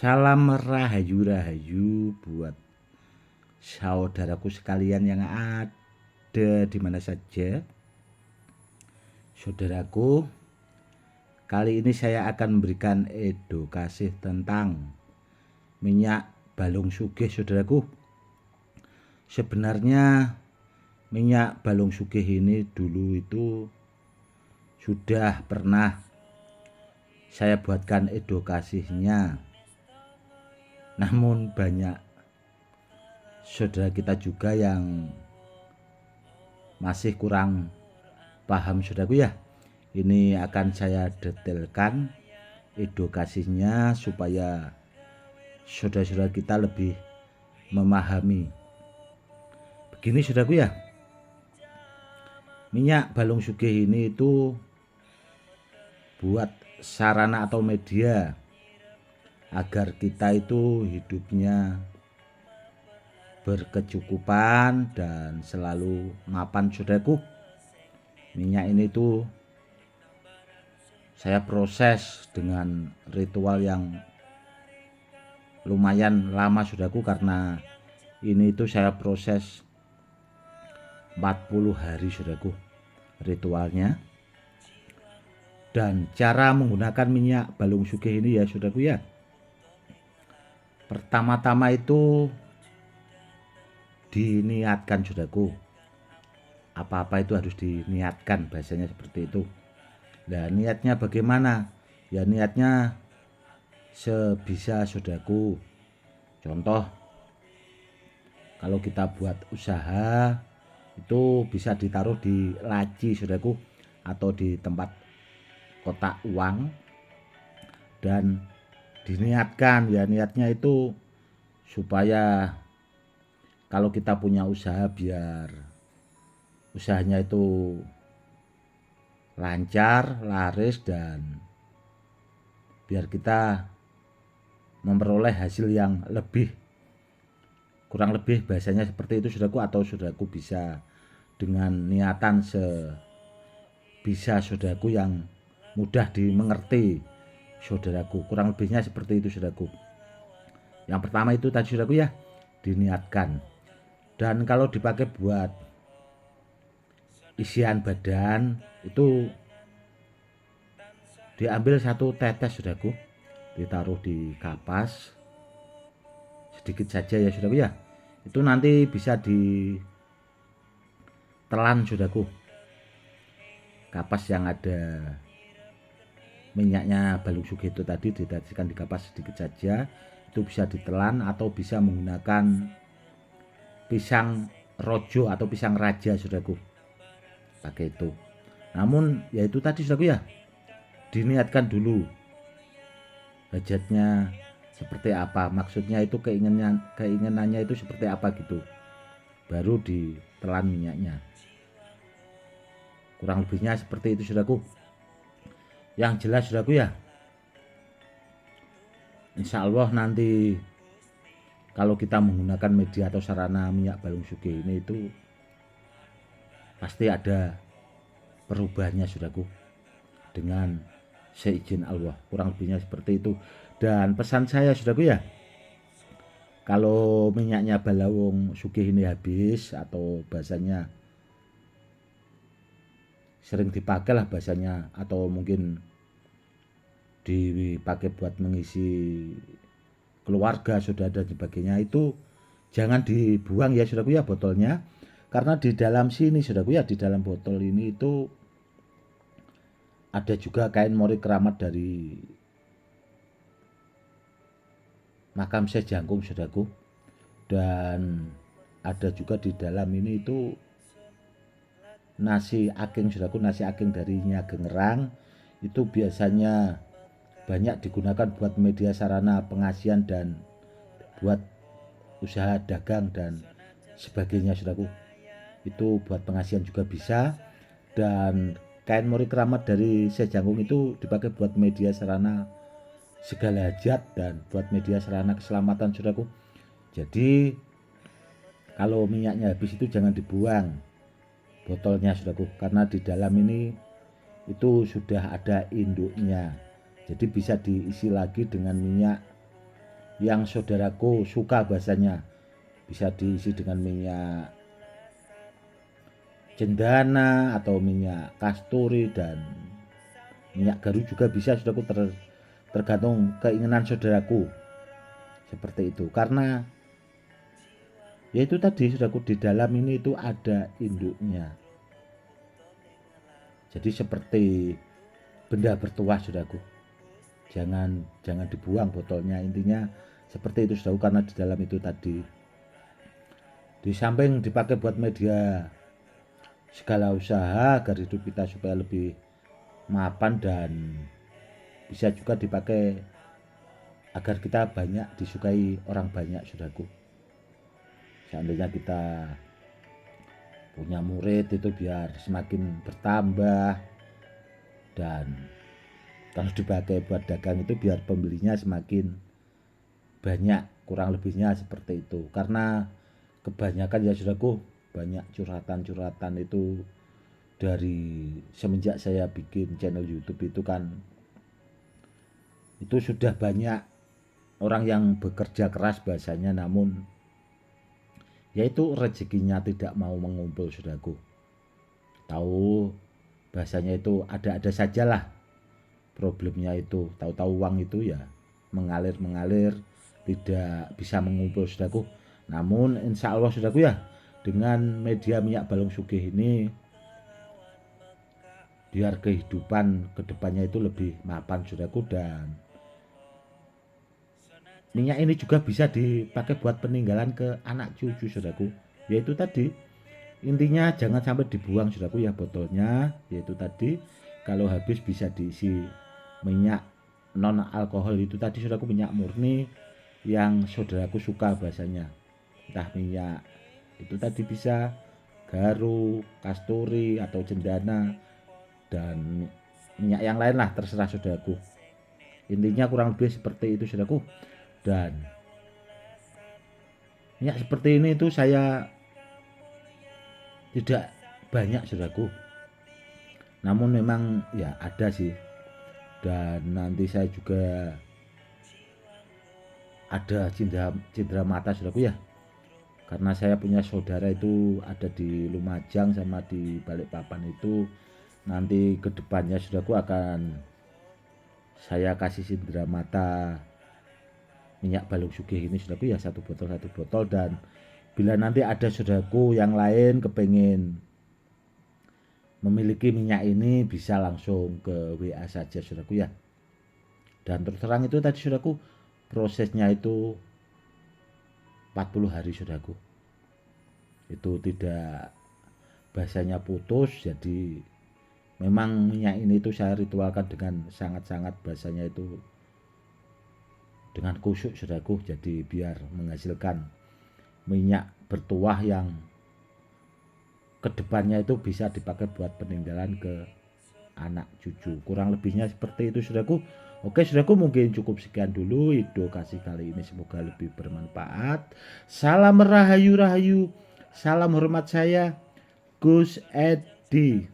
Salam rahayu-rahayu buat saudaraku sekalian yang ada di mana saja. Saudaraku, kali ini saya akan memberikan edukasi tentang minyak balung sugih, saudaraku. Sebenarnya minyak balung sugih ini dulu itu sudah pernah saya buatkan edukasinya. Namun banyak saudara kita juga yang masih kurang paham, saudaraku ya. Ini akan saya detailkan edukasinya supaya saudara-saudara kita lebih memahami. Begini, saudaraku ya, minyak balung sugih ini itu buat sarana atau media agar kita itu hidupnya berkecukupan dan selalu mapan, saudaraku. Minyak ini tuh saya proses dengan ritual yang lumayan lama, saudaraku, karena ini itu saya proses 40 hari, saudaraku, ritualnya. Dan cara menggunakan minyak balung sugih ini ya, saudaraku ya, pertama-tama itu diniatkan, saudaraku. Apa-apa itu harus diniatkan, bahasanya seperti itu. Nah, niatnya bagaimana? Ya niatnya sebisa, saudaraku. Contoh, kalau kita buat usaha itu bisa ditaruh di laci, saudaraku, atau di tempat kotak uang, dan diniatkan. Ya niatnya itu supaya kalau kita punya usaha, biar usahanya itu lancar, laris, dan biar kita memperoleh hasil yang lebih, kurang lebih bahasanya seperti itu, saudaraku. Atau saudaraku bisa dengan niatan sebisa saudaraku yang mudah dimengerti, saudaraku. Kurang lebihnya seperti itu, saudaraku. Yang pertama itu tadi, saudaraku ya, diniatkan. Dan kalau dipakai buat isian badan itu diambil 1 tetes, saudaraku, ditaruh di kapas sedikit saja ya, saudaraku ya. Itu nanti bisa ditelan, saudaraku. Kapas yang ada minyaknya balung sugih itu tadi diteteskan di kapas sedikit saja, itu bisa ditelan atau bisa menggunakan pisang rojo atau pisang raja, saudaraku, pakai itu. Namun ya itu tadi, saudaraku ya, diniatkan dulu hajatnya seperti apa, maksudnya itu keinginannya itu seperti apa gitu, baru ditelan minyaknya. Kurang lebihnya seperti itu, saudaraku. Yang jelas, saudaraku ya, insya Allah nanti kalau kita menggunakan media atau sarana minyak balung sugih ini itu pasti ada perubahannya, saudaraku, dengan seizin Allah. Kurang lebihnya seperti itu. Dan pesan saya, saudaraku ya, kalau minyaknya balung sugih ini habis, atau bahasanya sering dipakai lah bahasanya, atau mungkin dipakai buat mengisi keluarga, saudara, dan sebagainya, itu jangan dibuang ya, saudaraku ya, botolnya. Karena di dalam sini, saudaraku ya, di dalam botol ini itu ada juga kain mori keramat dari makam Syekh Jangkung, saudaraku. Dan ada juga di dalam ini itu nasi aking, saudaraku, nasi aking dari Nyi Ageng Ngerang. Itu biasanya banyak digunakan buat media sarana pengasihan dan buat usaha dagang dan sebagainya, saudaraku. Itu buat pengasihan juga bisa. Dan kain mori keramat dari Syekh Jangkung itu dipakai buat media sarana segala hajat dan buat media sarana keselamatan, saudaraku. Jadi kalau minyaknya habis itu jangan dibuang botolnya, saudaraku, karena di dalam ini itu sudah ada induknya. Jadi bisa diisi lagi dengan minyak yang saudaraku suka bahasanya. Bisa diisi dengan minyak cendana atau minyak kasturi dan minyak garu juga bisa, saudaraku, tergantung keinginan saudaraku. Seperti itu. Karena yaitu tadi, saudaraku, di dalam ini itu ada induknya. Jadi seperti benda bertuah, saudaraku. Jangan dibuang botolnya, intinya seperti itu, saudaraku, karena di dalam itu tadi di samping dipakai buat media segala usaha agar hidup kita supaya lebih mapan, dan bisa juga dipakai agar kita banyak disukai orang banyak, saudaraku. Seandainya kita punya murid itu biar semakin bertambah, dan kalau dipakai buat dagang itu biar pembelinya semakin banyak, kurang lebihnya seperti itu. Karena kebanyakan ya, saudaraku, banyak curhatan-curhatan itu dari semenjak saya bikin channel YouTube itu kan, itu sudah banyak orang yang bekerja keras bahasanya, namun yaitu rezekinya tidak mau mengumpul, saudaraku. Tahu bahasanya itu ada-ada sajalah problemnya itu. Tahu-tahu uang itu ya mengalir tidak bisa mengumpul, saudaraku. Namun insya Allah, saudaraku, ya, dengan media minyak balong sugih ini biar kehidupan kedepannya itu lebih mapan, saudaraku. Dan minyak ini juga bisa dipakai buat peninggalan ke anak cucu, saudaraku. Yaitu tadi, intinya jangan sampai dibuang, saudaraku, ya, botolnya. Yaitu tadi, kalau habis bisa diisi minyak non alkohol itu tadi, saudaraku, minyak murni yang saudaraku suka bahasanya. Entah minyak itu tadi bisa garu, kasturi atau cendana, dan minyak yang lain lah, terserah, saudaraku. Intinya kurang lebih seperti itu, saudaraku. Dan minyak seperti ini itu saya tidak banyak, saudaraku, namun memang ya ada sih. Dan nanti saya juga ada cindera mata, saudaraku, ya, karena saya punya saudara itu ada di Lumajang sama di Balikpapan itu. Nanti kedepannya, saudaraku, akan saya kasih cindera mata minyak balong sugih ini, saudaraku, ya, satu botol. Dan bila nanti ada saudaraku yang lain kepengen memiliki minyak ini, bisa langsung ke WA saja, saudaraku, ya. Dan terus terang itu tadi, saudaraku, prosesnya itu 40 hari, saudaraku. Itu tidak bahasanya putus. Jadi memang minyak ini itu saya ritualkan dengan sangat-sangat, bahasanya itu dengan khusyuk, saudaraku. Jadi biar menghasilkan minyak bertuah yang kedepannya itu bisa dipakai buat peninggalan ke anak cucu. Kurang lebihnya seperti itu, saudaraku. Oke, saudaraku, mungkin cukup sekian dulu edukasi kali ini, semoga lebih bermanfaat. Salam rahayu, salam hormat, saya Gus Edi.